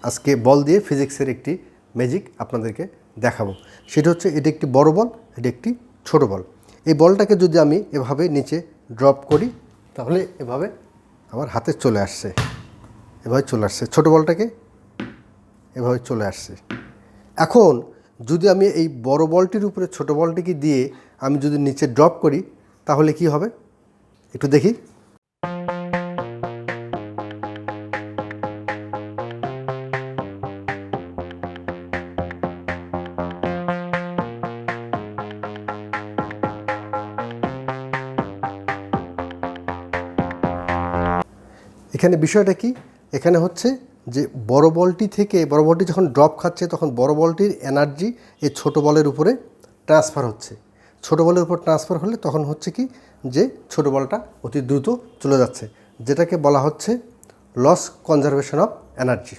আজকে বল দিয়ে ফিজিক্সের একটি ম্যাজিক আপনাদেরকে দেখাবো। সেটা হচ্ছে এটা একটি বড় বল, এটা একটি ছোট বল। এই বলটাকে যদি আমি এভাবে নিচে ড্রপ করি তাহলে এভাবে আমার হাতে চলে আসছে, এভাবে চলে আসছে। ছোট বলটাকে এভাবে চলে আসছে। এখন যদি আমি এই বড় বলটির উপরে ছোট বলটিকে দিয়ে আমি যদি নিচে ড্রপ করি তাহলে কি হবে একটু দেখি। এখানে বিষয়টা কি, এখানে হচ্ছে যে বড় বলটি থেকে বড় বলটি যখন ড্রপ খাচ্ছে তখন বড় বলটির এনার্জি এই ছোট বলের উপরে ট্রান্সফার হচ্ছে। ছোট বলের উপর ট্রান্সফার হলে তখন হচ্ছে কি যে ছোট বলটা অতি দ্রুত চলে যাচ্ছে, যেটাকে বলা হচ্ছে লস কনজারভেশন অফ এনার্জি।